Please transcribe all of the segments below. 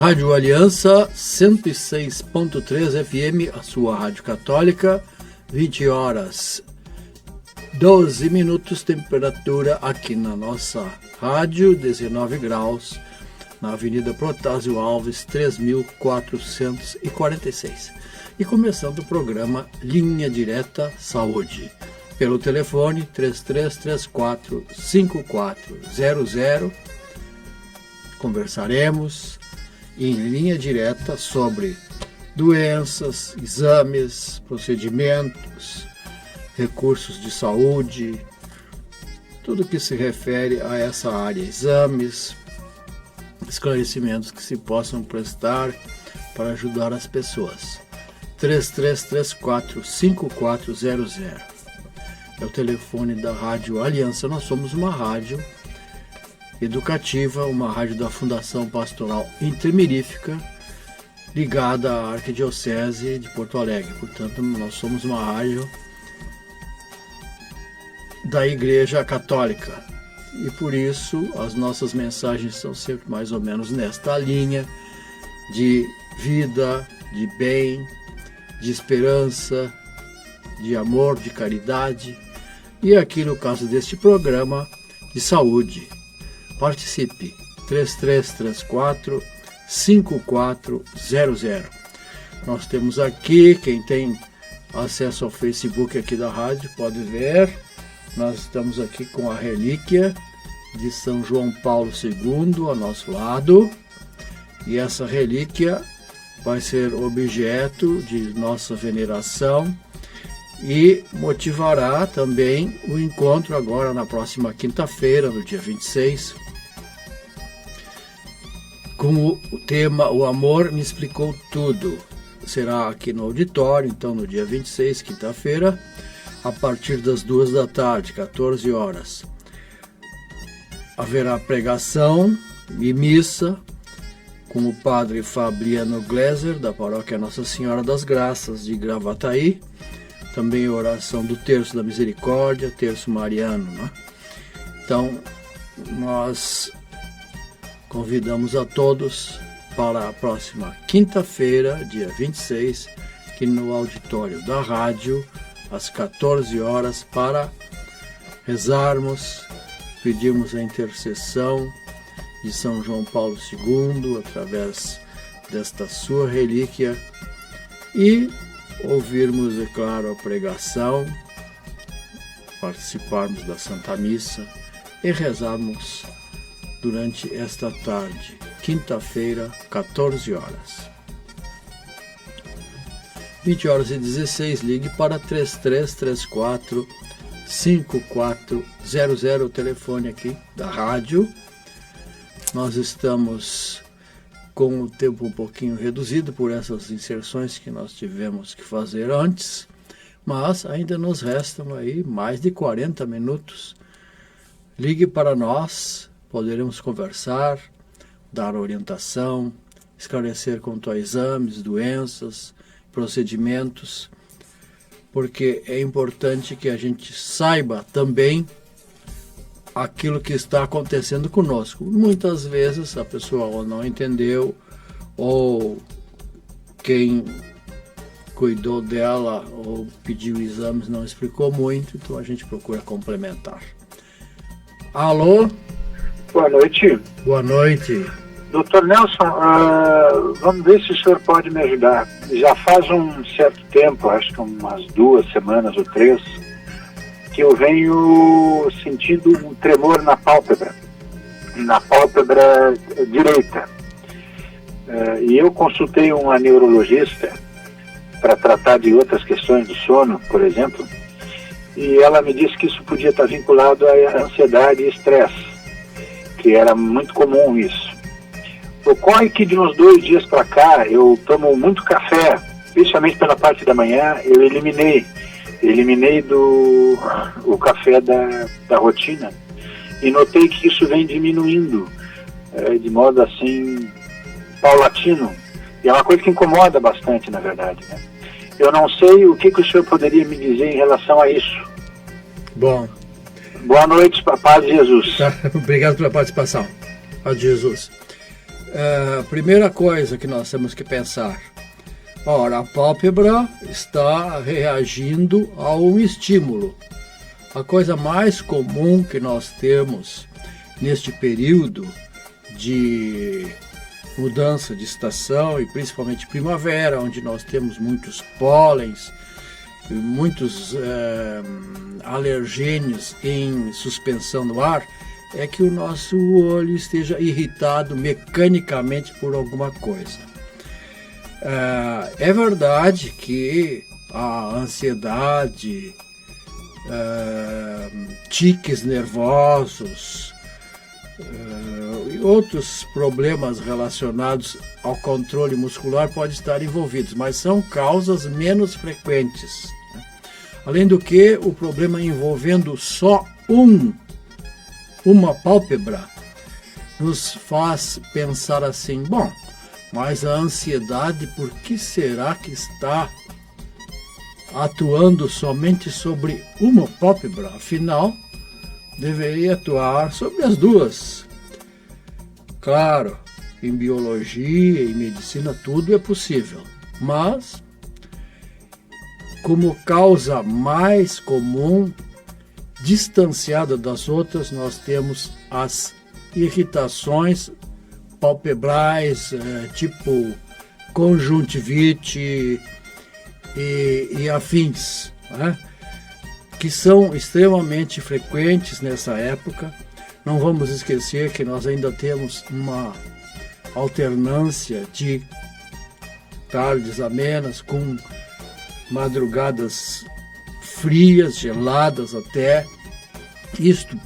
Rádio Aliança 106.3 FM, a sua rádio católica, 20 horas 12 minutos, temperatura aqui na nossa rádio, 19 graus, na Avenida Protásio Alves, 3446. E começando o programa Linha Direta Saúde, pelo telefone 3334-5400, conversaremos em linha direta sobre doenças, exames, procedimentos, recursos de saúde, tudo que se refere a essa área, exames, esclarecimentos que se possam prestar para ajudar as pessoas. 3334-5400 é o telefone da Rádio Aliança. Nós somos uma rádio educativa, uma rádio da Fundação Pastoral Intermirífica, ligada à Arquidiocese de Porto Alegre. Portanto, nós somos uma rádio da Igreja Católica. E por isso, as nossas mensagens são sempre mais ou menos nesta linha de vida, de bem, de esperança, de amor, de caridade. E aqui no caso deste programa, de saúde. Participe, 3334-5400. Nós temos aqui, quem tem acesso ao Facebook aqui da rádio pode ver, nós estamos aqui com a relíquia de São João Paulo II ao nosso lado, e essa relíquia vai ser objeto de nossa veneração e motivará também o encontro agora na próxima quinta-feira, no dia 26, com o tema O Amor Me Explicou Tudo. Será aqui no auditório, então no dia 26, quinta-feira, a partir das 2 da tarde, 14 horas. Haverá pregação e missa com o padre Fabiano Gleiser, da paróquia Nossa Senhora das Graças de Gravataí. Também a oração do Terço da Misericórdia, Terço Mariano, né? Então, nós convidamos a todos para a próxima quinta-feira, dia 26, aqui no auditório da rádio, às 14 horas, para rezarmos, pedirmos a intercessão de São João Paulo II, através desta sua relíquia, e ouvirmos, é claro, a pregação, participarmos da Santa Missa e rezarmos durante esta tarde, quinta-feira, 14 horas. 20 horas e 16, ligue para 3334-5400, o telefone aqui da rádio. Nós estamos com o tempo um pouquinho reduzido por essas inserções que nós tivemos que fazer antes, mas ainda nos restam aí mais de 40 minutos. Ligue para nós, poderemos conversar, dar orientação, esclarecer quanto a exames, doenças, procedimentos, porque é importante que a gente saiba também aquilo que está acontecendo conosco. Muitas vezes a pessoa ou não entendeu, ou quem cuidou dela ou pediu exames não explicou muito, então a gente procura complementar. Alô? Boa noite. Boa noite. Doutor Nelson, vamos ver se o senhor pode me ajudar. Já faz um certo tempo, acho que umas 2 semanas ou 3, que eu venho sentindo um tremor na pálpebra direita. E eu consultei uma neurologista para tratar de outras questões do sono, por exemplo, e ela me disse que isso podia estar vinculado à ansiedade e estresse, que era muito comum isso. Ocorre que de uns 2 dias para cá eu tomo muito café, principalmente pela parte da manhã. Eu eliminei o café da rotina e notei que isso vem diminuindo de modo assim paulatino, e é uma coisa que incomoda bastante, na verdade, né? Eu não sei o que o senhor poderia me dizer em relação a isso. Bom, boa noite, Paz de Jesus. Tá, obrigado pela participação. Paz de Jesus. Primeira coisa que nós temos que pensar. Ora, a pálpebra está reagindo a um estímulo. A coisa mais comum que nós temos neste período de mudança de estação, e principalmente primavera, onde nós temos muitos pólens, muitos alergênios em suspensão no ar, é que o nosso olho esteja irritado mecanicamente por alguma coisa. É verdade que a ansiedade, tiques nervosos e outros problemas relacionados ao controle muscular podem estar envolvidos, mas são causas menos frequentes. Além do que, o problema envolvendo só uma pálpebra nos faz pensar assim, bom, mas a ansiedade, por que será que está atuando somente sobre uma pálpebra? Afinal, deveria atuar sobre as duas. Claro, em biologia e medicina tudo é possível, mas como causa mais comum, distanciada das outras, nós temos as irritações palpebrais, tipo conjuntivite e afins, né? Que são extremamente frequentes nessa época. Não vamos esquecer que nós ainda temos uma alternância de tardes amenas com madrugadas frias, geladas até. Isto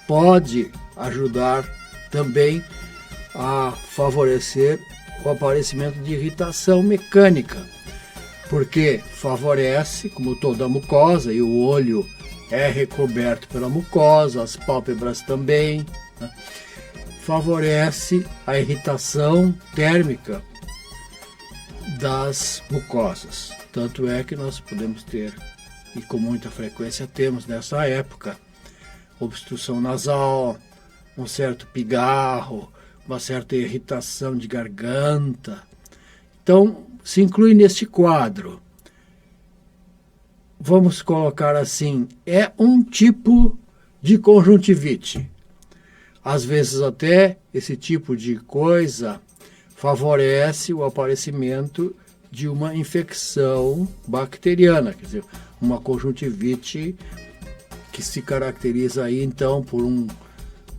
pode ajudar também a favorecer o aparecimento de irritação mecânica, porque favorece, como toda a mucosa, e o olho é recoberto pela mucosa, as pálpebras também, né? Favorece a irritação térmica das mucosas. Tanto é que nós podemos ter, e com muita frequência temos nessa época, obstrução nasal, um certo pigarro, uma certa irritação de garganta. Então, se inclui neste quadro. Vamos colocar assim, é um tipo de conjuntivite. Às vezes até esse tipo de coisa favorece o aparecimento de uma infecção bacteriana, quer dizer, uma conjuntivite que se caracteriza aí então por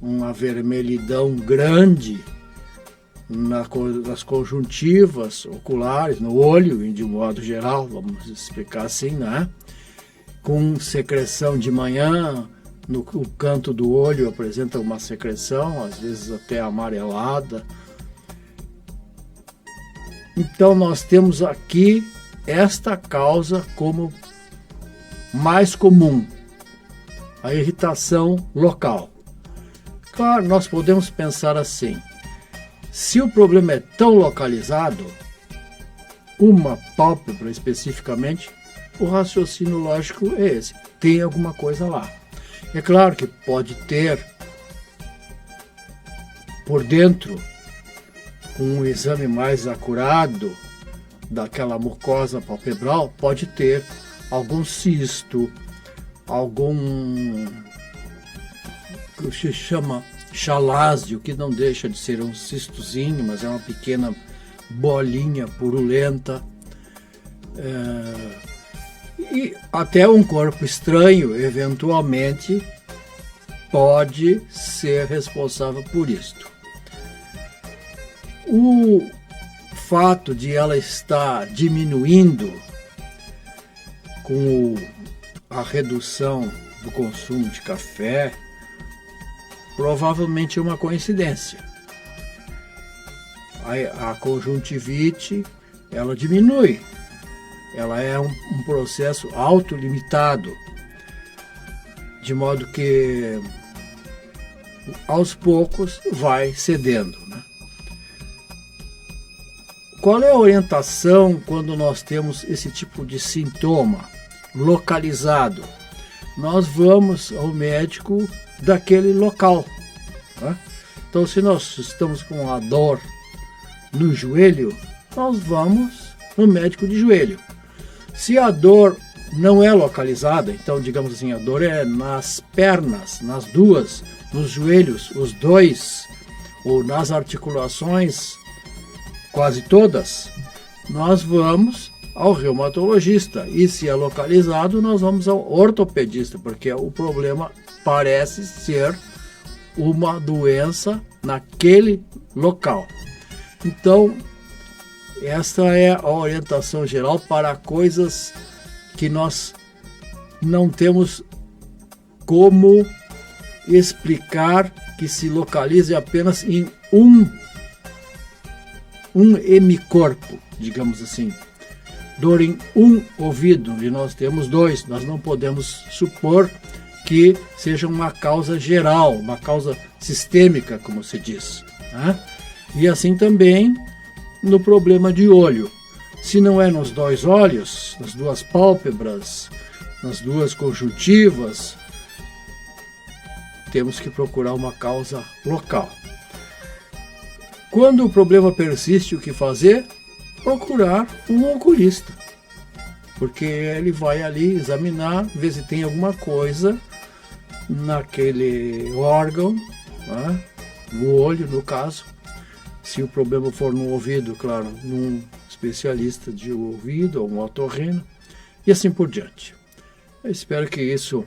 uma vermelhidão grande nas conjuntivas oculares, no olho, de modo geral, vamos explicar assim, né? Com secreção de manhã, no canto do olho apresenta uma secreção, às vezes até amarelada. Então nós temos aqui esta causa como mais comum, a irritação local. Claro, nós podemos pensar assim, se o problema é tão localizado, uma pálpebra especificamente, o raciocínio lógico é esse, tem alguma coisa lá. É claro que pode ter por dentro um exame mais acurado daquela mucosa palpebral, pode ter algum cisto, algum que se chama chalásio, que não deixa de ser um cistozinho, mas é uma pequena bolinha purulenta, e até um corpo estranho, eventualmente, pode ser responsável por isto. O fato de ela estar diminuindo com a redução do consumo de café, provavelmente é uma coincidência. A conjuntivite, ela diminui. Ela é um processo autolimitado, de modo que aos poucos vai cedendo, né? Qual é a orientação quando nós temos esse tipo de sintoma localizado? Nós vamos ao médico daquele local, né? Então, se nós estamos com uma dor no joelho, nós vamos no médico de joelho. Se a dor não é localizada, então digamos assim, a dor é nas pernas, nas duas, nos joelhos, os dois, ou nas articulações, quase todas, nós vamos ao reumatologista. E se é localizado, nós vamos ao ortopedista, porque o problema parece ser uma doença naquele local. Então, esta é a orientação geral para coisas que nós não temos como explicar que se localize apenas em um hemicorpo, digamos assim. Dor em um ouvido, e nós temos dois. Nós não podemos supor que seja uma causa geral, uma causa sistêmica, como se diz, né? E assim também no problema de olho. Se não é nos dois olhos, nas duas pálpebras, nas duas conjuntivas, temos que procurar uma causa local. Quando o problema persiste, o que fazer? Procurar um oculista, porque ele vai ali examinar, ver se tem alguma coisa naquele órgão, né? No olho, no caso. Se o problema for no ouvido, claro, num especialista de ouvido ou um otorrino, e assim por diante. Eu espero que isso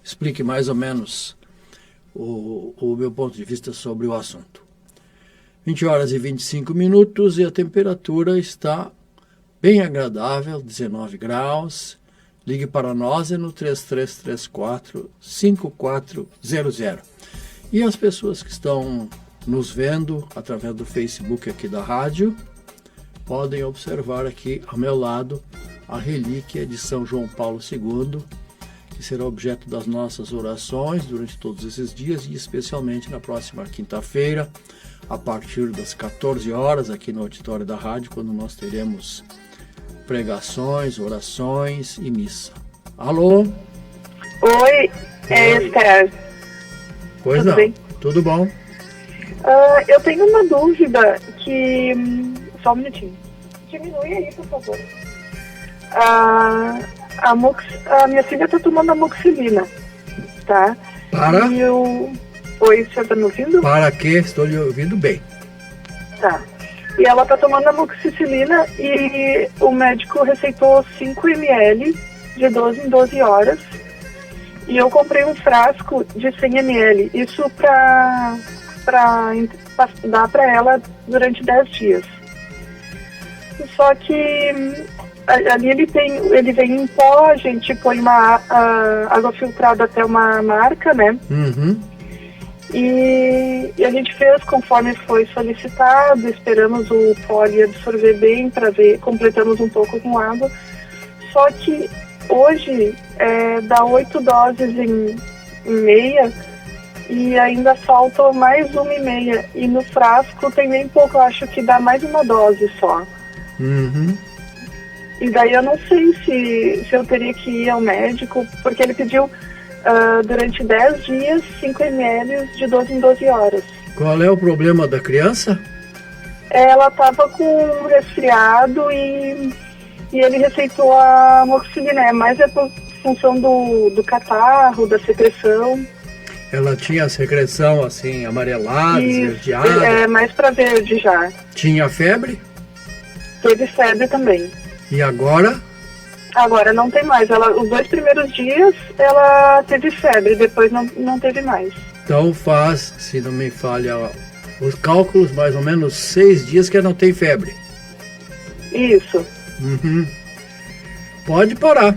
explique mais ou menos o meu ponto de vista sobre o assunto. 20 horas e 25 minutos e a temperatura está bem agradável, 19 graus. Ligue para nós no 3334-5400. E as pessoas que estão nos vendo através do Facebook aqui da rádio podem observar aqui ao meu lado a relíquia de São João Paulo II, que será objeto das nossas orações durante todos esses dias e especialmente na próxima quinta-feira, a partir das 14 horas, aqui no auditório da rádio, quando nós teremos pregações, orações e missa. Alô? Oi, Esther. Pois tudo não, bem? Tudo bom? Eu tenho uma dúvida que... Só um minutinho. Diminui aí, por favor. A minha filha está tomando amoxicilina, tá? Para? E Oi, você está me ouvindo? Para que? Estou lhe ouvindo bem. Tá. E ela está tomando amoxicilina e o médico receitou 5 ml de 12 em 12 horas. E eu comprei um frasco de 100 ml. Isso para dar para ela durante 10 dias. Só que ali ele vem em pó, a gente põe uma água filtrada até uma marca, né? Uhum. E a gente fez conforme foi solicitado, esperamos o pó ali absorver bem para ver, completamos um pouco com água. Só que hoje dá 8 doses em meia e ainda faltam mais 1,5. E no frasco tem bem pouco, eu acho que dá mais uma dose só. Uhum. E daí eu não sei se eu teria que ir ao médico, porque ele pediu durante 10 dias 5 ml de 12 em 12 horas. Qual é o problema da criança? Ela estava com um resfriado e ele receitou a amoxicilina, mas é por função do catarro, da secreção. Ela tinha a secreção assim, amarelada, esverdeada? É, mais para verde já. Tinha febre? Teve febre também. E agora? Agora não tem mais. Os 2 primeiros dias ela teve febre, depois não teve mais. Então faz, se não me falha os cálculos, mais ou menos 6 dias que ela não tem febre. Isso. Uhum. Pode parar.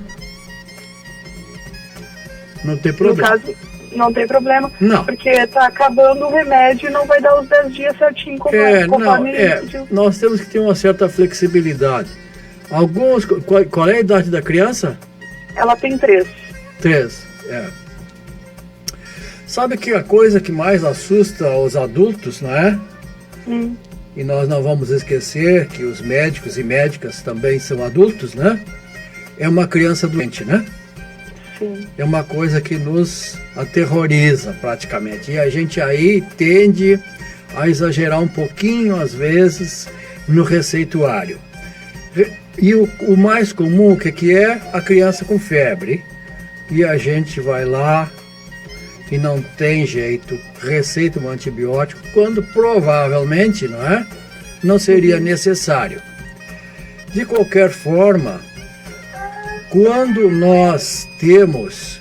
Não tem problema. No caso, não tem problema. Não. Porque tá acabando o remédio e não vai dar os 10 dias certinho conforme ele pediu. Nós temos que ter uma certa flexibilidade. Qual é a idade da criança? Ela tem 3. 3, Sabe que a coisa que mais assusta os adultos, não é? E nós não vamos esquecer que os médicos e médicas também são adultos, né? É uma criança doente, né? Sim. É uma coisa que nos aterroriza praticamente. E a gente aí tende a exagerar um pouquinho, às vezes, no receituário. E o mais comum, o que é? A criança com febre. E a gente vai lá e não tem jeito, receita um antibiótico, quando provavelmente, não é? Não seria necessário. De qualquer forma, quando nós temos,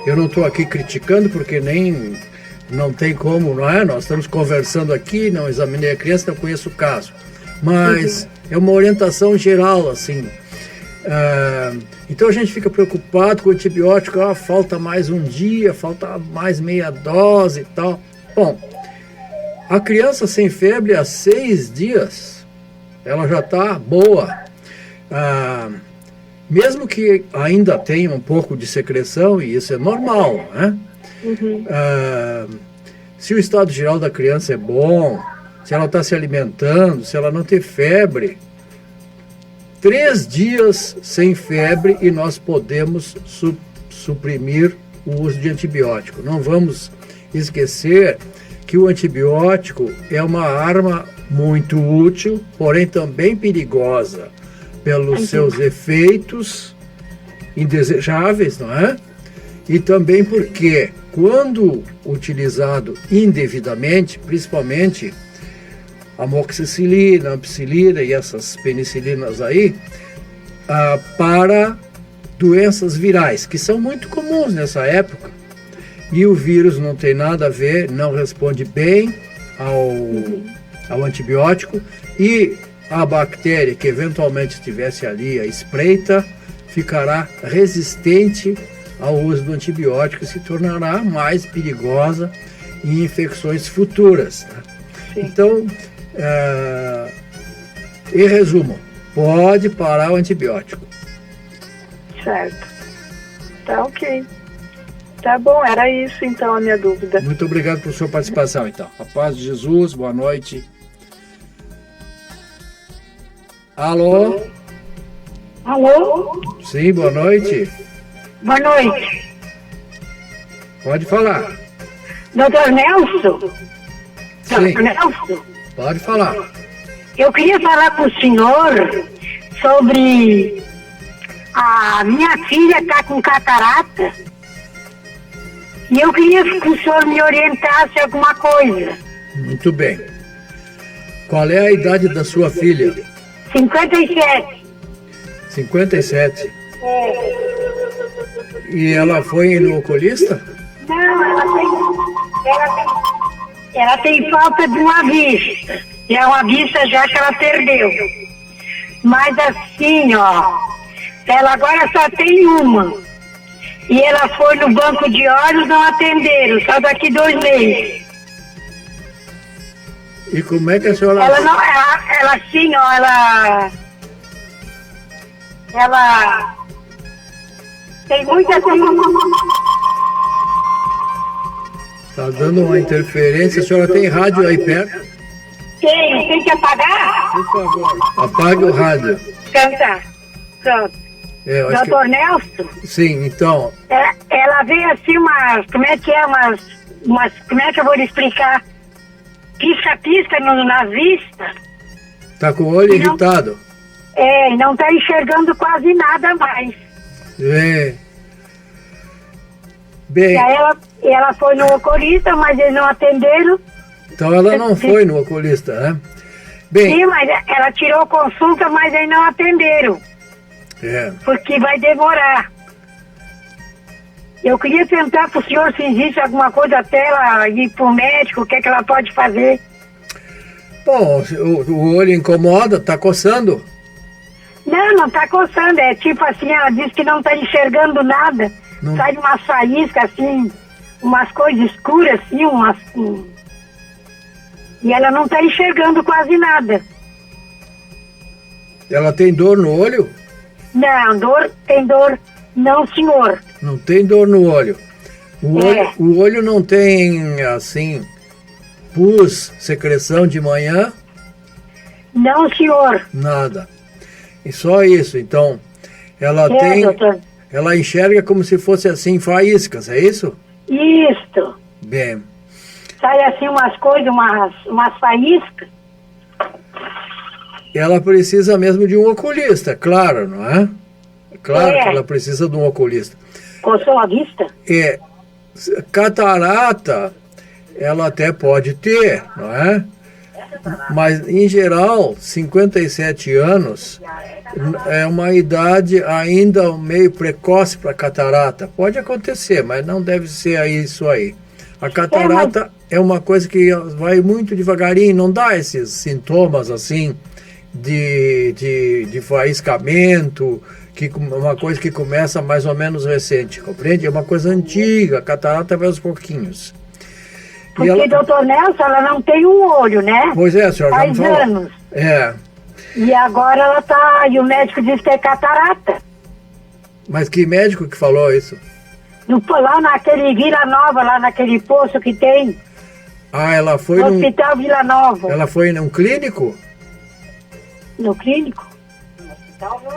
eu não estou aqui criticando porque não tem como, não é? Nós estamos conversando aqui, não examinei a criança, não conheço o caso. Mas é uma orientação geral, assim. Então a gente fica preocupado com o antibiótico, falta mais um dia, falta mais meia dose e tal. Bom, a criança sem febre há 6 dias, ela já está boa. Mesmo que ainda tenha um pouco de secreção, e isso é normal, né? Se o estado geral da criança é bom, se ela está se alimentando, se ela não tem febre, 3 dias sem febre e nós podemos suprimir o uso de antibiótico. Não vamos esquecer que o antibiótico é uma arma muito útil, porém também perigosa pelos seus efeitos indesejáveis, não é? E também porque, quando utilizado indevidamente, principalmente amoxicilina, ampicilina e essas penicilinas aí, para doenças virais, que são muito comuns nessa época. E o vírus não tem nada a ver, não responde bem ao antibiótico, e a bactéria que eventualmente estivesse ali à espreita ficará resistente ao uso do antibiótico e se tornará mais perigosa em infecções futuras. Né? Então, em resumo, pode parar o antibiótico. Certo. Tá ok. Tá bom, era isso então a minha dúvida. Muito obrigado por sua participação, então. A paz de Jesus, boa noite. Alô? Alô? Sim, boa noite. Boa noite. Pode falar. Doutor Nelson? Sim. Doutor Nelson? Pode falar. Eu queria falar com o senhor sobre a minha filha está com catarata e eu queria que o senhor me orientasse alguma coisa. Muito bem. Qual é a idade da sua filha? 57. 57. E ela foi no oculista? Não, ela tem falta de uma vista. E é uma vista já que ela perdeu. Mas assim, ó, ela agora só tem uma. E ela foi no banco de olhos, não atenderam, só daqui 2 meses. E como é que a senhora... Ela assim, ó, ela tem muita... Tá dando uma interferência. A senhora tem rádio aí perto? Tem que apagar? Por favor, apague o rádio. Canta. Pronto. Doutor Nelson? Sim, então... Ela veio assim como é que é, como é que eu vou lhe explicar? Pisca-pisca na vista. Tá com o olho irritado? E não tá enxergando quase nada mais. Bem... E aí ela foi no oculista, mas eles não atenderam. Então ela não foi no oculista, né? Bem... Sim, mas ela tirou consulta, mas eles não atenderam. Porque vai demorar. Eu queria tentar para o senhor se existe alguma coisa até ela ir para o médico, o que é que ela pode fazer. Bom, o olho incomoda, tá coçando? Não tá coçando, é tipo assim, ela diz que não tá enxergando nada. Não. Sai de uma faísca assim, umas coisas escuras assim, e ela não tá enxergando quase nada. Ela tem dor no olho? Não, tem dor, não senhor. Não tem dor no olho. O olho não tem, assim, pus, secreção de manhã? Não, senhor. Nada. E só isso, então, ela tem... Doutor. Ela enxerga como se fosse assim, faíscas, é isso? Isso. Bem, sai assim umas coisas, umas faíscas. Ela precisa mesmo de um oculista, claro, não é? Claro que ela precisa de um oculista. Coçou a vista? Catarata, ela até pode ter, não é? Mas, em geral, 57 anos é uma idade ainda meio precoce para catarata. Pode acontecer, mas não deve ser isso aí. A catarata é uma coisa que vai muito devagarinho, não dá esses sintomas assim de faiscamento, uma coisa que começa mais ou menos recente, compreende? É uma coisa antiga, a catarata vai aos pouquinhos. Porque, doutor Nelson, ela não tem um olho, né? Pois é, senhor. Faz anos. E agora ela tá... E o médico disse que é catarata. Mas que médico que falou isso? Lá naquele Vila Nova, lá naquele poço que tem. Ela foi no Hospital Vila Nova. Ela foi num clínico? No clínico?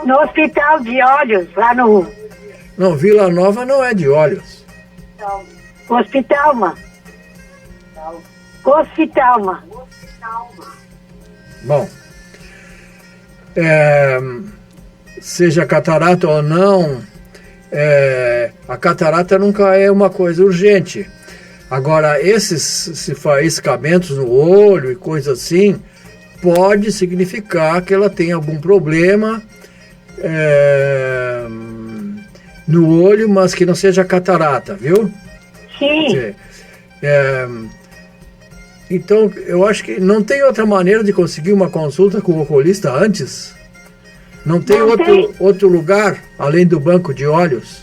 No Hospital de Olhos, lá no... Não, Vila Nova não é de olhos. Hospital, mano. Bom, seja catarata ou não, a catarata nunca é uma coisa urgente. Agora, esses faiscamentos no olho e coisa assim, pode significar que ela tem algum problema no olho, mas que não seja catarata, viu? Sim. Então, eu acho que não tem outra maneira de conseguir uma consulta com o oculista antes? Não tem outro lugar, além do banco de olhos?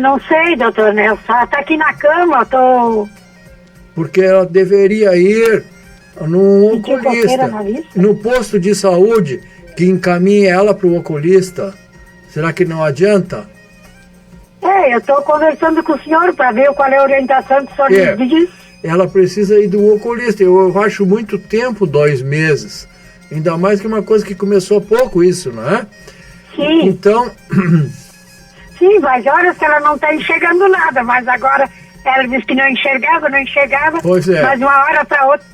Não sei, doutor Nelson. Ela está aqui na cama, eu tô... Porque ela deveria ir num oculista, no posto de saúde, que encaminhe ela para o oculista. Será que não adianta? Eu estou conversando com o senhor para ver qual é a orientação que o senhor diz. Ela precisa ir do oculista. Eu acho muito tempo, 2 meses. Ainda mais que uma coisa que começou há pouco isso, não é? Sim. Então... Sim, mas olha que ela não está enxergando nada. Mas agora ela disse que não enxergava. Pois é. Mas uma hora para outra...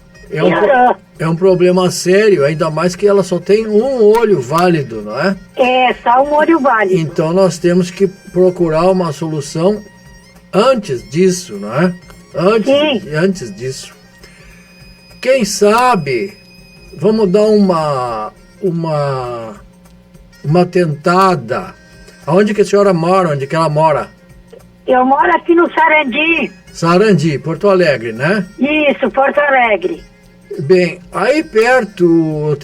É um problema sério, ainda mais que ela só tem um olho válido, não é? Só um olho válido. Então nós temos que procurar uma solução antes disso, não é? Antes disso. Quem sabe, vamos dar uma tentada. Aonde que a senhora mora? Onde que ela mora? Eu moro aqui no Sarandi. Sarandi, Porto Alegre, né? Isso, Porto Alegre. Bem, aí perto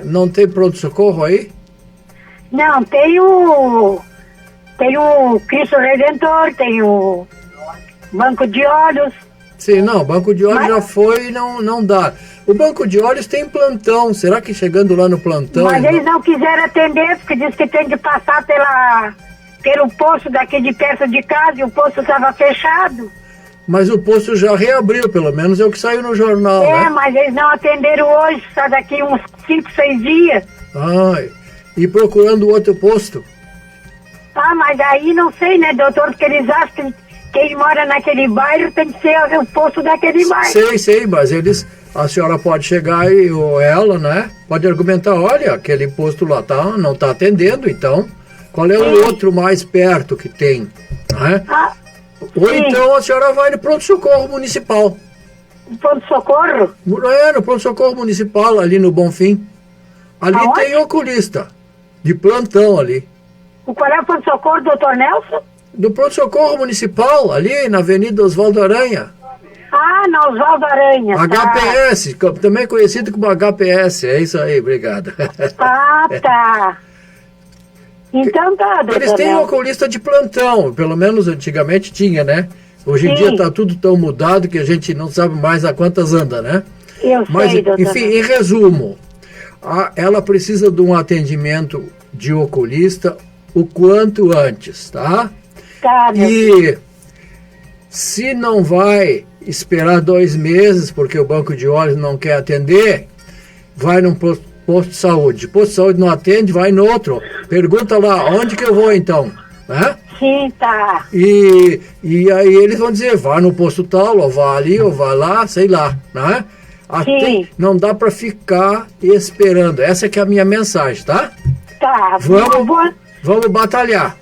não tem pronto-socorro aí? Não, tem o Cristo Redentor, tem o Banco de Olhos. Sim, não, Banco de Olhos já foi e não dá. O Banco de Olhos tem plantão, será que chegando lá no plantão... Mas eles não quiseram atender, porque diz que tem que passar pelo posto daqui de perto de casa e o posto estava fechado. Mas o posto já reabriu, pelo menos é o que saiu no jornal, né? Mas eles não atenderam hoje, só daqui uns 5, 6 dias. E procurando outro posto? Mas aí não sei, né, doutor, porque eles acham que quem mora naquele bairro tem que ser o posto daquele bairro. Sei, mas a senhora pode chegar ou ela, né, pode argumentar, olha, aquele posto lá não está atendendo, então, qual é o outro mais perto que tem, né? Ou então a senhora vai no pronto-socorro municipal. Pronto-socorro? No pronto-socorro municipal, ali no Bonfim. Ali tem oculista, de plantão ali. Qual é o pronto-socorro, doutor Nelson? Do pronto-socorro municipal, ali na Avenida Oswaldo Aranha. Na Oswaldo Aranha. HPS, também conhecido como HPS, é isso aí, obrigado. Tá. Então tá, doutor. Eles têm um oculista de plantão, pelo menos antigamente tinha, né? Hoje em dia está tudo tão mudado que a gente não sabe mais a quantas anda, né? Mas, sei, doutor. Enfim, em resumo, ela precisa de um atendimento de oculista o quanto antes, tá? E se não vai esperar 2 meses, porque o Banco de Olhos não quer atender, vai num posto de saúde. Posto de saúde não atende, vai no outro. Pergunta lá, onde que eu vou então? Sim, tá. E aí eles vão dizer, vá no posto tal, ou vá ali, ou vá lá, sei lá, né? Sim. Não dá para ficar esperando. Essa é que é a minha mensagem, tá? Tá. Vamos batalhar.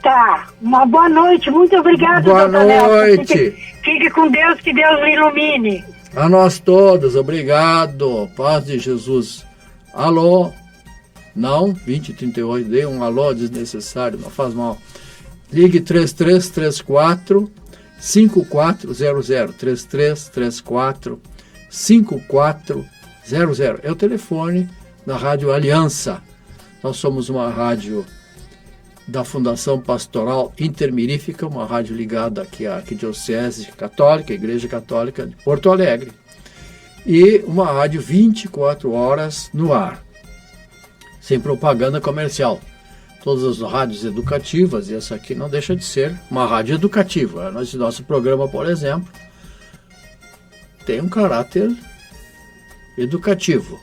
Tá. Uma boa noite. Muito obrigado, boa doutor Nelson. noite. Fique com Deus, que Deus o ilumine. A nós todos, obrigado. Paz de Jesus. Alô? Não? 2038, dei um alô desnecessário, não faz mal. Ligue 3334 5400. 3334 5400. É o telefone da Rádio Aliança. Nós somos uma rádio da Fundação Pastoral Intermirífica, uma rádio ligada aqui à Arquidiocese Católica, Igreja Católica de Porto Alegre. E uma rádio 24 horas no ar, sem propaganda comercial. Todas as rádios educativas, e essa aqui não deixa de ser uma rádio educativa. Nosso programa, por exemplo, tem um caráter educativo.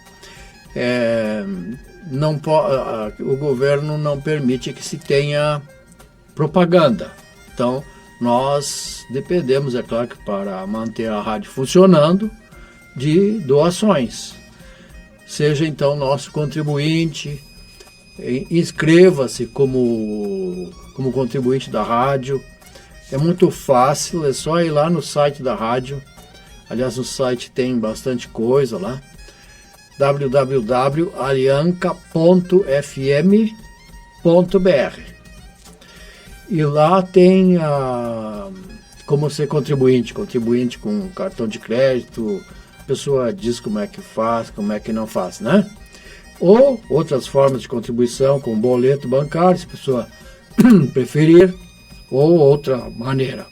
O governo não permite que se tenha propaganda. Então, nós dependemos, é claro, que para manter a rádio funcionando, de doações. Seja, então, nosso contribuinte, inscreva-se como contribuinte da rádio. É muito fácil, é só ir lá no site da rádio. Aliás, no site tem bastante coisa lá. www.alianca.fm.br. E lá tem como ser contribuinte com cartão de crédito. A pessoa diz como é que faz, como é que não faz, né? Ou outras formas de contribuição, com boleto bancário, se a pessoa preferir, ou outra maneira.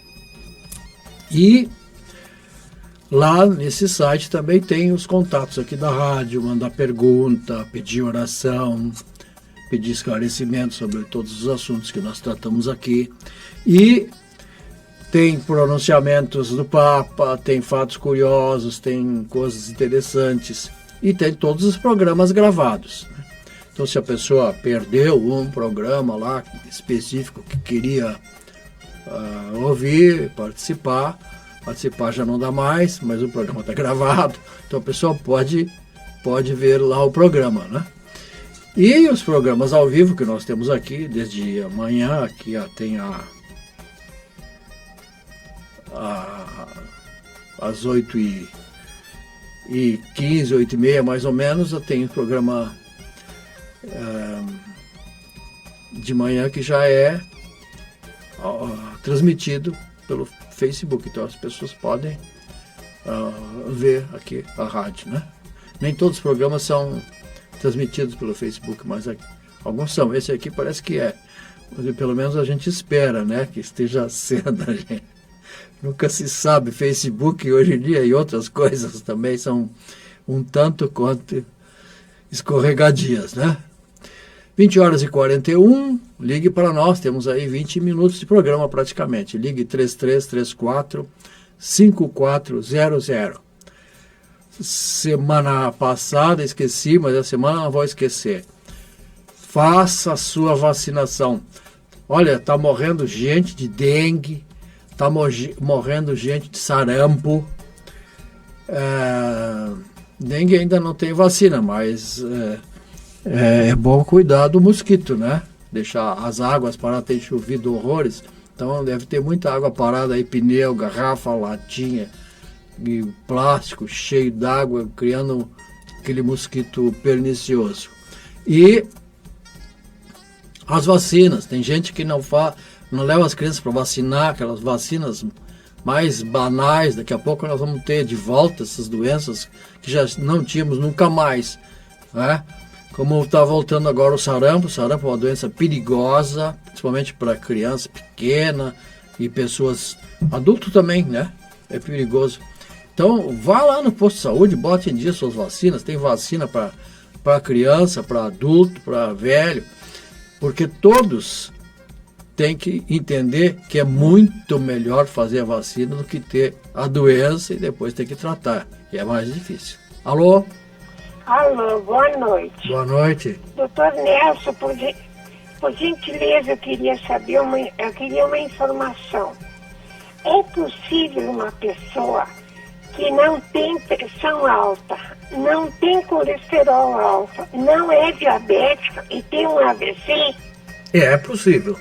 E lá nesse site também tem os contatos aqui da rádio, mandar pergunta, pedir oração, pedir esclarecimento sobre todos os assuntos que nós tratamos aqui. E tem pronunciamentos do Papa, tem fatos curiosos, tem coisas interessantes e tem todos os programas gravados. Então, se a pessoa perdeu um programa lá específico que queria ouvir, participar já não dá mais, mas o programa está gravado, então a pessoa pode ver lá o programa, né? E os programas ao vivo que nós temos aqui, desde amanhã, aqui tem às 8h15, 8h30 mais ou menos, eu tenho um programa de manhã que já é transmitido pelo Facebook, então as pessoas podem ver aqui a rádio, né? Nem todos os programas são transmitidos pelo Facebook, mas alguns são. Esse aqui parece que é. Mas pelo menos a gente espera, né, que esteja sendo. A gente nunca se sabe. Facebook hoje em dia e outras coisas também são um tanto quanto escorregadias, né? 20h41, ligue para nós, temos aí 20 minutos de programa praticamente. Ligue 3334 5400. Semana passada esqueci, mas essa semana não vou esquecer. Faça a sua vacinação. Olha, está morrendo gente de dengue, está morrendo gente de sarampo. Dengue ainda não tem vacina, mas é bom cuidar do mosquito, né? Deixar as águas paradas, tem chovido horrores, então deve ter muita água parada aí, pneu, garrafa, latinha, e plástico cheio d'água, criando aquele mosquito pernicioso. E as vacinas, tem gente que não leva as crianças para vacinar, aquelas vacinas mais banais. Daqui a pouco nós vamos ter de volta essas doenças que já não tínhamos nunca mais, né? Como está voltando agora o sarampo é uma doença perigosa, principalmente para criança pequena e pessoas, adultos também, né? É perigoso. Então, vá lá no posto de saúde, bote em dia suas vacinas. Tem vacina para criança, para adulto, para velho, porque todos têm que entender que é muito melhor fazer a vacina do que ter a doença e depois ter que tratar, que é mais difícil. Alô? Alô, boa noite. Boa noite. Doutor Nelson, Por gentileza, eu queria uma informação. É possível uma pessoa que não tem pressão alta, não tem colesterol alto, não é diabética e tem um AVC? É possível.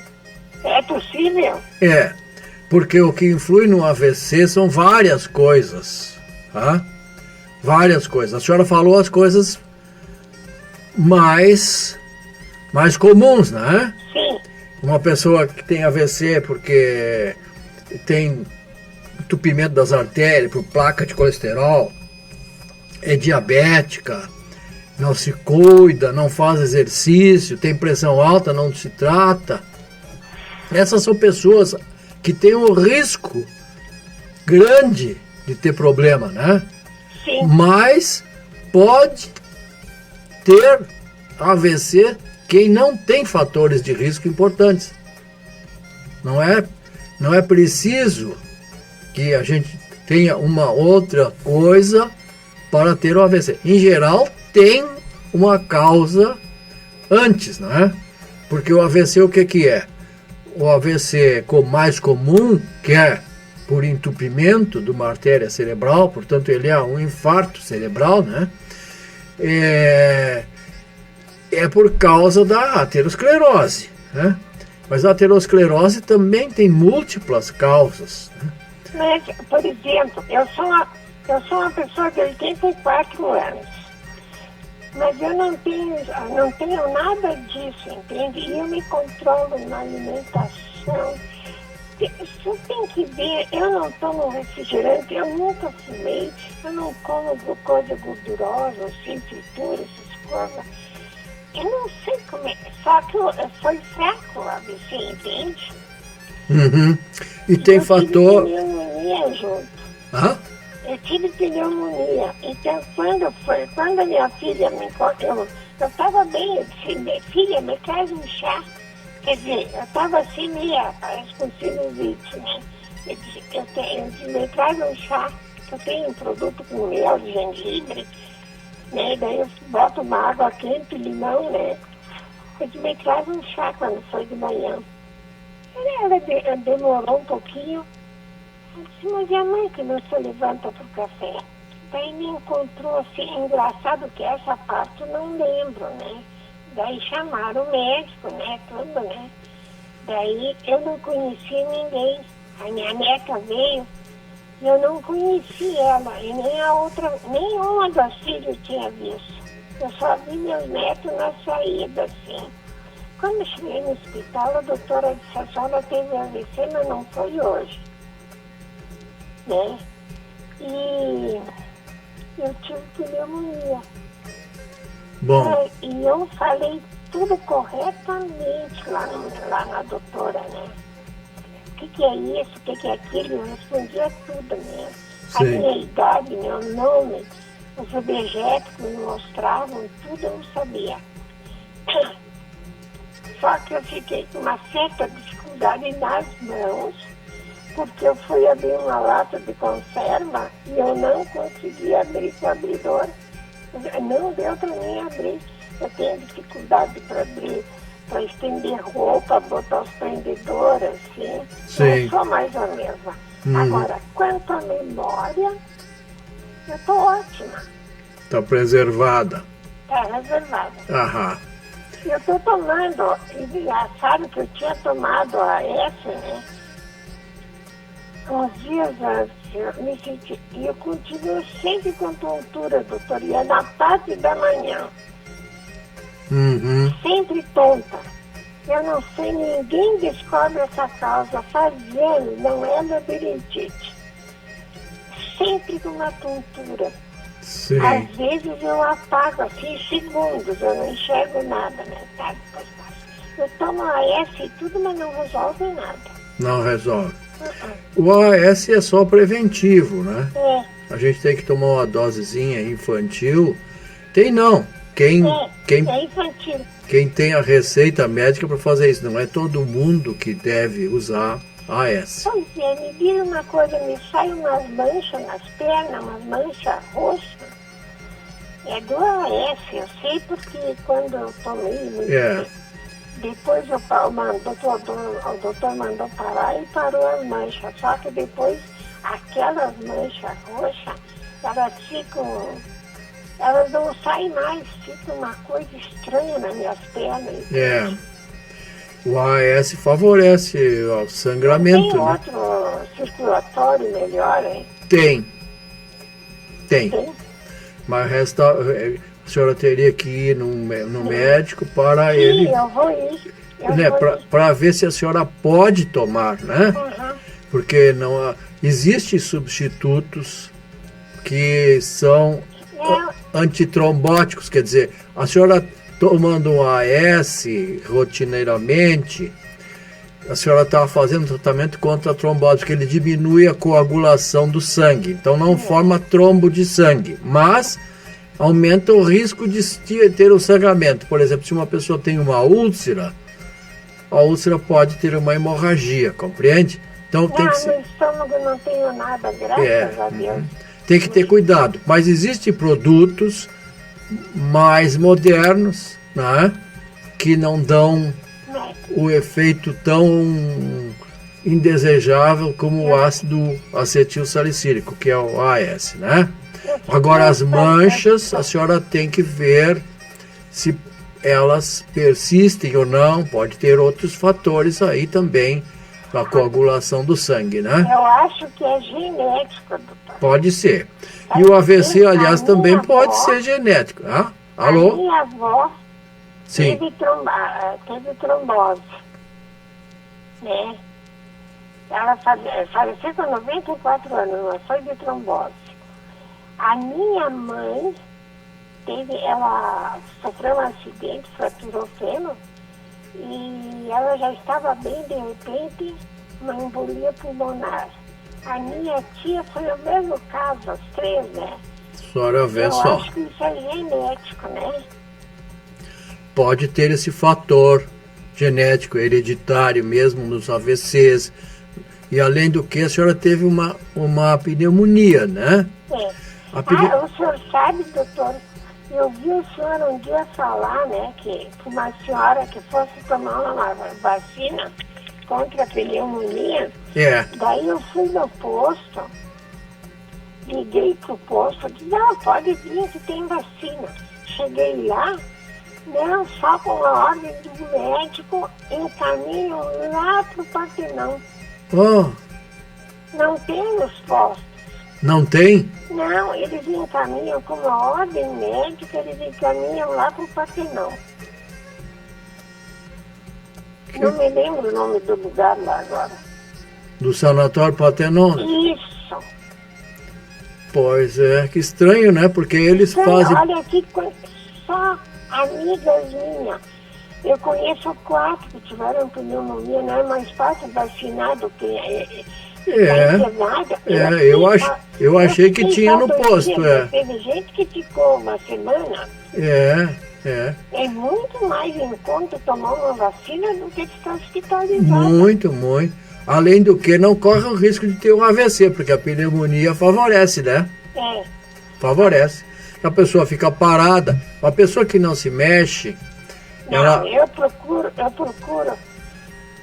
É possível? É, porque o que influi no AVC são várias coisas, tá? Várias coisas. A senhora falou as coisas mais comuns, né? Sim. Uma pessoa que tem AVC porque tem entupimento das artérias por placa de colesterol, é diabética, não se cuida, não faz exercício, tem pressão alta, não se trata. Essas são pessoas que têm um risco grande de ter problema, né? Sim. Mas pode ter AVC quem não tem fatores de risco importantes. Não é preciso que a gente tenha uma outra coisa para ter o AVC. Em geral, tem uma causa antes, não é? Porque o AVC o que é? O AVC mais comum, que é por entupimento de uma artéria cerebral, portanto ele é um infarto cerebral, né? É por causa da aterosclerose, né? Mas a aterosclerose também tem múltiplas causas, né? Mas, por exemplo, eu sou uma pessoa de 84 anos, mas eu não tenho nada disso, entende? E eu me controlo na alimentação. Você tem que ver, eu não tomo refrigerante, eu nunca fumei, eu não como coisa gordurosa, assim, fritura, essas coisas. Eu não sei como é, só que foi fraco o AVC, entende? Uhum. E tem fator... Eu tive pneumonia junto. Hã? Eu tive pneumonia. Então, quando a minha filha me encontrou, eu estava bem, eu disse, minha filha, me traz um chá. Quer dizer, eu estava assim, parece com sinusite, né? Eu disse, me traz um chá, que eu tenho um produto com mel de gengibre, né? Daí eu boto uma água quente, limão, né? Eu disse, me traz um chá quando foi de manhã. Ela demorou um pouquinho. Eu disse, mas e a mãe que não se levanta pro café? Daí me encontrou assim, engraçado que essa parte eu não lembro, né? Daí chamaram o médico, né? Tudo, né? Daí eu não conheci ninguém. A minha neta veio e eu não conheci ela. E nem a outra, nenhuma das filhas tinha visto. Eu só vi meus netos na saída, assim. Quando eu cheguei no hospital, a doutora disse, a senhora teve AVC, mas não foi hoje. Né? E eu tive pneumonia. Bom. E eu falei tudo corretamente lá na doutora, né? O que é isso, o que é aquilo? Eu respondia tudo mesmo. A minha idade, meu nome, os objetos me mostravam, tudo eu não sabia. Só que eu fiquei com uma certa dificuldade nas mãos, porque eu fui abrir uma lata de conserva e eu não consegui abrir com o abridor. Não deu para mim abrir. Eu tenho dificuldade para abrir, para estender roupa, botar os prendedores, assim. Sim. Eu sou mais a mesma. Agora, quanto à memória, eu estou ótima. Está preservada. Está reservada. Aham. Eu estou tomando, engraçado que eu tinha tomado a S, né? Uns dias antes, eu me senti, e eu continuo sempre com tontura, doutor, e é na parte da manhã. Uhum. Sempre tonta. Eu não sei, ninguém descobre essa causa, faz anos, não é labirintite. Sempre com uma tontura. Sim. Às vezes eu apago assim segundos, eu não enxergo nada, né? Tá, eu tomo AS e tudo, mas não resolve nada. Não resolve. O AS é só preventivo, né? É. A gente tem que tomar uma dosezinha infantil. Tem não. É infantil. Quem tem a receita médica para fazer isso. Não é todo mundo que deve usar AS. Pois é, me diz uma coisa, me saem umas manchas nas pernas, umas manchas roxas. É do AS, eu sei porque quando eu tomei muito Depois o doutor mandou parar e parou as manchas. Só que depois aquelas manchas roxas, elas não saem mais, fica uma coisa estranha nas minhas pernas. O AS favorece o sangramento. Tem outro circulatório melhor, hein? Tem. Mas a senhora teria que ir no médico para ele. Sim, eu vou ir. Para ver se a senhora pode tomar, né? Uhum. Porque não existem substitutos que são antitrombóticos, quer dizer, a senhora tomando um AS rotineiramente, a senhora está fazendo tratamento contra a trombose, porque ele diminui a coagulação do sangue, então não forma trombo de sangue, mas aumenta o risco de ter o sangramento. Por exemplo, se uma pessoa tem uma úlcera, a úlcera pode ter uma hemorragia, compreende? Então tem que ser... No estômago não tenho nada, graças a Deus. Tem que ter cuidado, mas existem produtos mais modernos, né, que não dão o efeito tão indesejável como o ácido acetil salicílico, que é o AS, né? Agora as manchas, a senhora tem que ver se elas persistem ou não, pode ter outros fatores aí também para a coagulação do sangue, né? Eu acho que é genético, doutor. Pode ser. E o AVC, aliás, também pode ser genético. Ah? Alô? A minha avó Sim. teve trombose, né? Ela faleceu com 94 anos, mas foi de trombose. A minha mãe ela sofreu um acidente, fraturou o fêmur, e ela já estava bem, de repente, uma embolia pulmonar. A minha tia foi o mesmo caso, as três, né? A senhora vê Eu só. acho que isso é genético, né? Pode ter esse fator genético, hereditário mesmo nos AVCs. E além do que, a senhora teve uma pneumonia, né? O senhor sabe, doutor, eu vi o senhor um dia falar, né, que uma senhora que fosse tomar uma vacina contra a pneumonia. Daí eu fui no posto, liguei pro posto, disse, não, pode vir que tem vacina. Cheguei lá, não, só com a ordem do médico, encaminham lá pro Partenão. Não tem nos postos. Não tem? Não, eles encaminham com uma ordem médica, eles encaminham lá pro Partenão. Não me lembro o nome do lugar lá agora. Do Sanatório Partenon? Isso. Pois é, que estranho, né? Porque eles fazem... Olha aqui, só amigas minhas. Eu conheço 4 que tiveram pneumonia, não é mais fácil vacinar do que internada. Eu achei que tinha no posto, Teve gente que ficou uma semana. É muito mais em conta tomar uma vacina do que ficar hospitalizado. Muito. Além do que, não corre o risco de ter um AVC, porque a pneumonia favorece, né? Favorece. A pessoa fica parada, a pessoa que não se mexe... Eu procuro.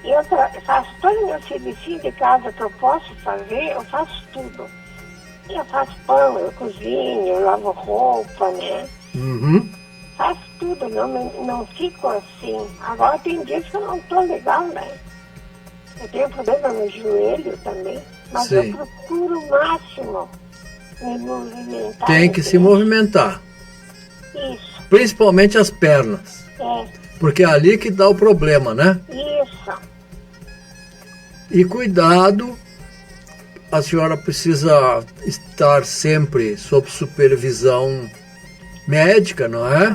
Eu faço todo o meu serviço de casa que eu posso fazer, eu faço tudo. Eu faço pão, eu cozinho, eu lavo roupa, né? Faço tudo, não fico assim. Agora tem dias que eu não tô legal, né? Eu tenho problema no joelho também, mas eu procuro o máximo me movimentar. Tem que se movimentar. Isso. Principalmente as pernas. Porque é ali que dá o problema, né? Isso. E cuidado, a senhora precisa estar sempre sob supervisão médica, não é?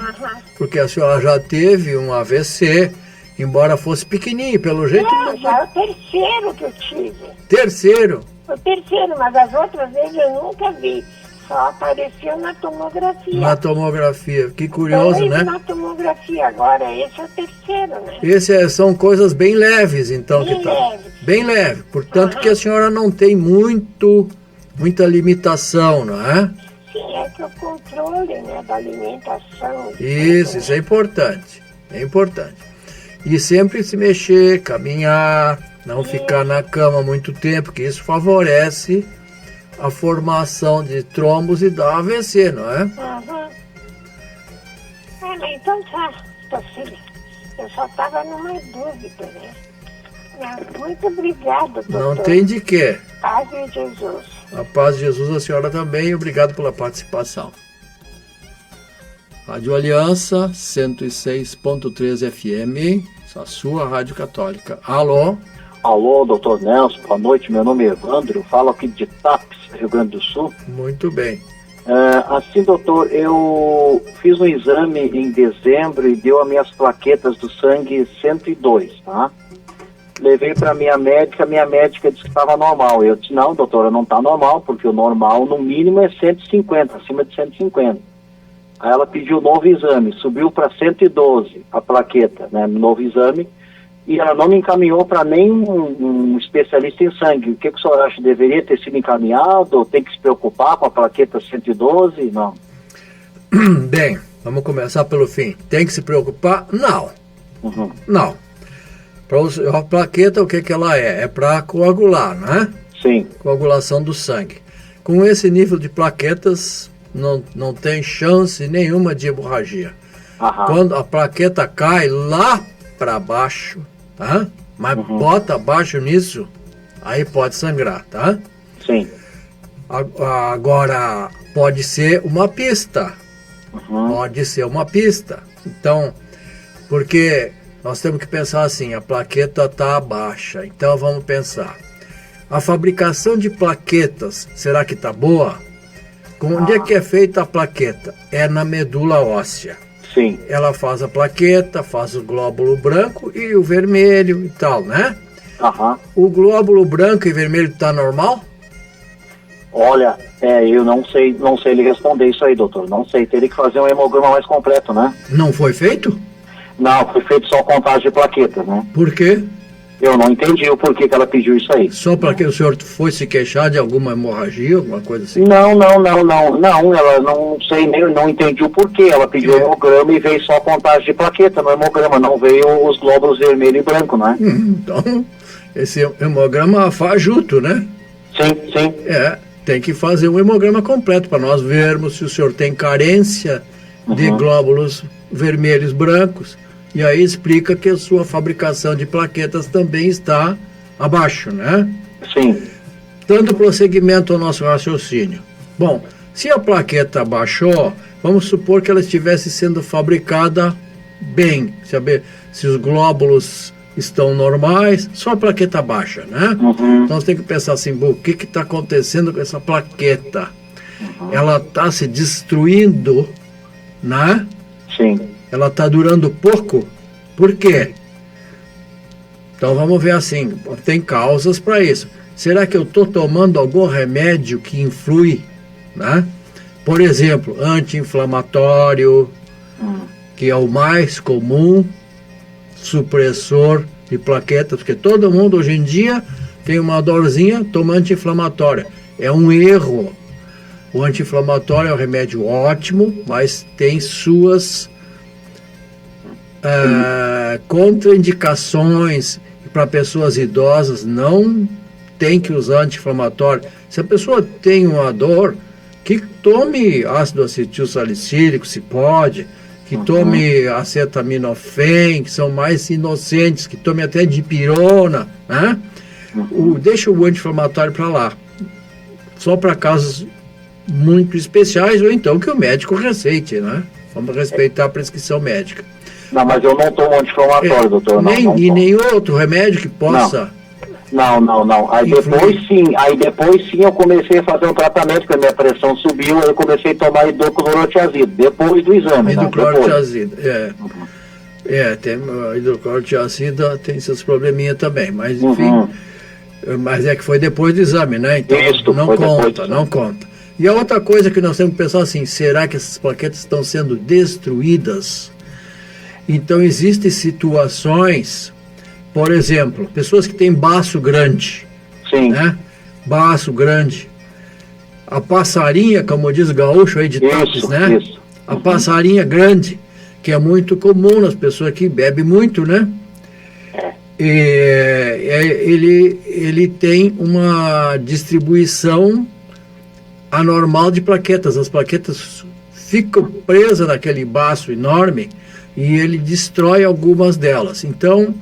Porque a senhora já teve um AVC, embora fosse pequenininho, pelo jeito... já é o terceiro que eu tive. Terceiro? O terceiro, mas as outras vezes eu nunca vi. Só apareceu na tomografia. Na tomografia, que curioso, né? Na tomografia agora, esse é o terceiro, né? São coisas bem leves, então. Bem leve. Portanto, que a senhora não tem muita limitação, não é? Sim, é que o controle, né, da alimentação. Isso é importante. É importante. E sempre se mexer, caminhar, não ficar na cama muito tempo, que isso favorece a formação de trombos e da AVC, não é? Uhum. Então tá, filha. Eu só estava numa dúvida, né? Muito obrigada, doutor. Não tem de quê. Paz de Jesus. A paz de Jesus, a senhora também, e obrigado pela participação. Rádio Aliança, 106.3 FM, a sua rádio católica. Alô? Alô, doutor Nelson, boa noite, meu nome é Evandro, falo aqui de Tapes, Rio Grande do Sul. Muito bem. Assim, doutor, eu fiz um exame em dezembro e deu as minhas plaquetas do sangue 102, tá? Levei para minha médica disse que estava normal. Eu disse, não, doutora, não está normal, porque o normal, no mínimo, é 150, acima de 150. Aí ela pediu novo exame, subiu para 112 a plaqueta, né, novo exame, e ela não me encaminhou para nenhum especialista em sangue. O que o senhor acha? Deveria ter sido encaminhado? Ou tem que se preocupar com a plaqueta 112? Não. Bem, vamos começar pelo fim. Tem que se preocupar? Não. Uhum. Não. A plaqueta, o que ela é? É para coagular, né? Sim. Coagulação do sangue. Com esse nível de plaquetas, não tem chance nenhuma de hemorragia. Aham. Quando a plaqueta cai lá para baixo, tá? Mas bota abaixo nisso, aí pode sangrar, tá? Sim. Agora, pode ser uma pista. Pode ser uma pista. Então, porque nós temos que pensar assim, a plaqueta está baixa. Então, vamos pensar. A fabricação de plaquetas, será que está boa? Onde é que é feita a plaqueta? É na medula óssea. Sim. Ela faz a plaqueta, faz o glóbulo branco e o vermelho e tal, né? Aham. O glóbulo branco e vermelho está normal? Olha, eu não sei lhe responder isso aí, doutor. Não sei, teria que fazer um hemograma mais completo, né? Não foi feito? Não, foi feito só contagem de plaquetas, né? Por quê? Eu não entendi o porquê que ela pediu isso aí. Só para que o senhor foi se queixar de alguma hemorragia, alguma coisa assim? Não, ela não sei, não entendi o porquê. Ela pediu o hemograma e veio só a contagem de plaqueta no hemograma, não veio os glóbulos vermelho e branco, né? Então, esse hemograma faz junto, né? Sim. Tem que fazer um hemograma completo para nós vermos se o senhor tem carência de glóbulos vermelhos brancos. E aí explica que a sua fabricação de plaquetas também está abaixo, né? Sim. Dando prosseguimento ao nosso raciocínio. Bom, se a plaqueta baixou, vamos supor que ela estivesse sendo fabricada bem, saber se os glóbulos estão normais, só a plaqueta baixa, né? Então você tem que pensar assim, o que está acontecendo com essa plaqueta? Ela está se destruindo, né? Sim. Ela está durando pouco? Por quê? Então vamos ver assim, tem causas para isso. Será que eu estou tomando algum remédio que influi, né? Por exemplo, anti-inflamatório, que é o mais comum, supressor de plaquetas, porque todo mundo hoje em dia tem uma dorzinha, toma anti-inflamatório. É um erro. O anti-inflamatório é um remédio ótimo, mas tem suas contraindicações. Para pessoas idosas não tem que usar anti-inflamatório. Se a pessoa tem uma dor, que tome ácido acetil salicílico, se pode, que tome acetaminofém, que são mais inocentes, que tome até dipirona, né? Deixa o anti-inflamatório para lá, só para casos muito especiais, ou então que o médico receite, né? Vamos respeitar a prescrição médica. Não, mas eu não tomo anti-inflamatório, doutor. Nem outro remédio que possa... Não. Aí depois sim eu comecei a fazer um tratamento, porque a minha pressão subiu, eu comecei a tomar hidroclorotiazida, depois do exame. Hidroclorotiazida, tem a hidroclorotiazida, tem seus probleminhas também, mas enfim, mas é que foi depois do exame, né? Então não conta. E a outra coisa que nós temos que pensar assim, será que essas plaquetas estão sendo destruídas? Então existem situações, por exemplo, pessoas que têm baço grande. Sim. Né? Baço grande. A passarinha, como diz o gaúcho aí de Tapes, né? Isso. A passarinha grande, que é muito comum nas pessoas que bebem muito, né? ele tem uma distribuição anormal de plaquetas. As plaquetas ficam presas naquele baço enorme e ele destrói algumas delas. Então,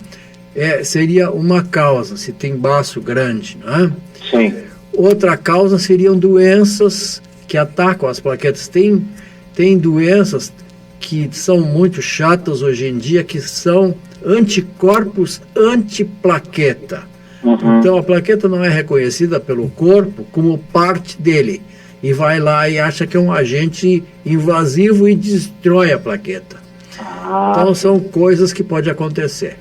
seria uma causa, se tem baço grande, né? Sim. Outra causa seriam doenças que atacam as plaquetas. Tem doenças que são muito chatas hoje em dia, que são anticorpos antiplaqueta. Uhum. Então a plaqueta não é reconhecida pelo corpo como parte dele, e vai lá e acha que é um agente invasivo e destrói a plaqueta. Então são coisas que podem acontecer.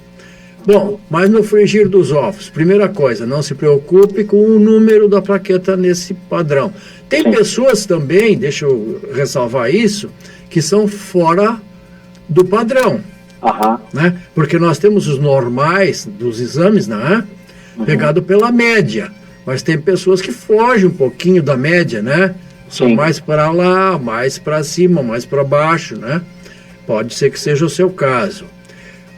Bom, mas no frigir dos ovos, primeira coisa, não se preocupe com o número da plaqueta nesse padrão. Tem pessoas também, deixa eu ressalvar isso, que são fora do padrão. Né? Porque nós temos os normais dos exames, né? Pegado pela média. Mas tem pessoas que fogem um pouquinho da média, né? São mais para lá, mais para cima, mais para baixo, né? Pode ser que seja o seu caso.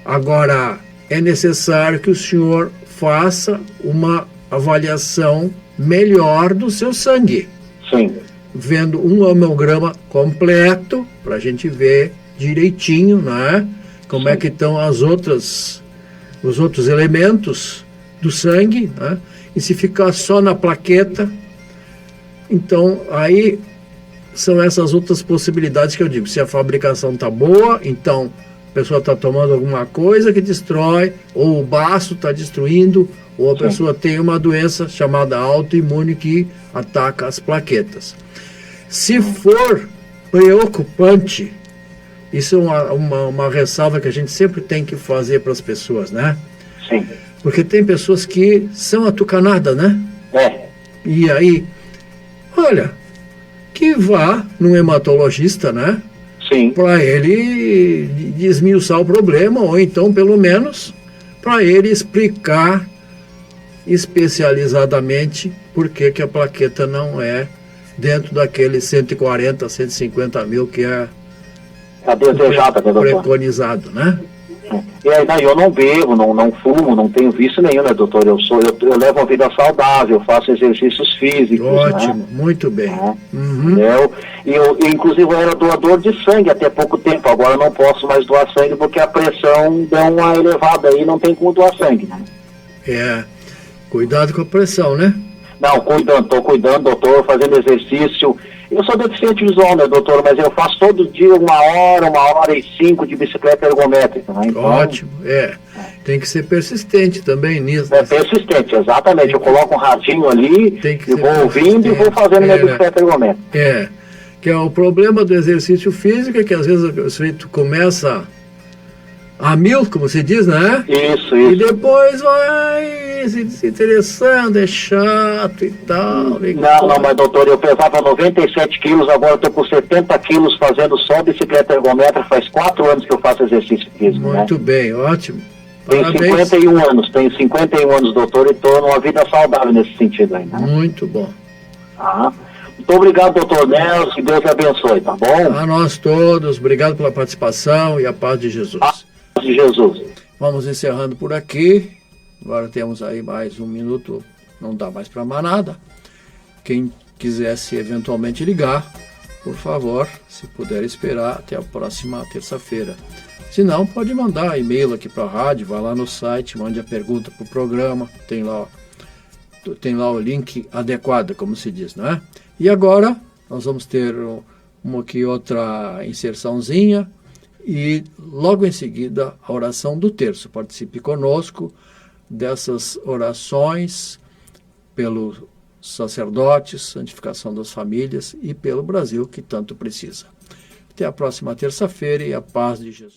Agora, é necessário que o senhor faça uma avaliação melhor do seu sangue. Sim. Vendo um hemograma completo, para a gente ver direitinho, né? Como é que estão os outros elementos do sangue, né? E se ficar só na plaqueta, então aí são essas outras possibilidades que eu digo. Se a fabricação está boa, então a pessoa está tomando alguma coisa que destrói, ou o baço está destruindo, ou a pessoa tem uma doença chamada autoimune que ataca as plaquetas. Se for preocupante, isso é uma ressalva que a gente sempre tem que fazer para as pessoas, né? Sim. Porque tem pessoas que são atucanadas, né? E aí, olha, que vá num hematologista, né? Sim. Para ele desmiuçar o problema, ou então, pelo menos, para ele explicar especializadamente por que a plaqueta não é dentro daqueles 140, 150 mil que é a desejada, né, doutor? Preconizado, né? E aí, eu não bebo, não fumo, não tenho vício nenhum, né, doutor? Eu levo uma vida saudável, faço exercícios físicos. Ótimo, né? Muito bem. Eu, inclusive, eu era doador de sangue até pouco tempo. Agora eu não posso mais doar sangue porque a pressão deu uma elevada aí, não tem como doar sangue, né? Cuidado com a pressão, né? Não, estou cuidando, doutor, fazendo exercício. Eu sou deficiente visual, né, doutor? Mas eu faço todo dia 1h05 de bicicleta ergométrica, né? Então, ótimo, tem que ser persistente também nisso. Persistente, exatamente. Eu coloco um radinho ali, e vou ouvindo e vou fazendo minha bicicleta ergométrica. Que é o problema do exercício físico, é que às vezes o sujeito começa a 1000, como se diz, né? Isso. E depois vai se interessando, é chato e tal. Não, mas doutor, eu pesava 97 quilos, agora estou com 70 quilos fazendo só bicicleta ergométrica, faz 4 anos que eu faço exercício físico, Muito bem, ótimo. Tenho 51 anos, doutor, e estou numa vida saudável nesse sentido ainda. Muito bom. Muito obrigado, doutor Nelson, que Deus abençoe, tá bom? A nós todos, obrigado pela participação e a paz de Jesus. A paz de Jesus. Vamos encerrando por aqui. Agora temos aí mais 1 minuto, não dá mais para mais nada. Quem quisesse eventualmente ligar, por favor, se puder esperar até a próxima terça-feira. Se não, pode mandar e-mail aqui para a rádio, vá lá no site, mande a pergunta para o programa, tem lá o link adequado, como se diz, não é? E agora nós vamos ter uma aqui outra inserçãozinha e logo em seguida a oração do terço. Participe conosco dessas orações pelos sacerdotes, santificação das famílias e pelo Brasil que tanto precisa. Até a próxima terça-feira e a paz de Jesus.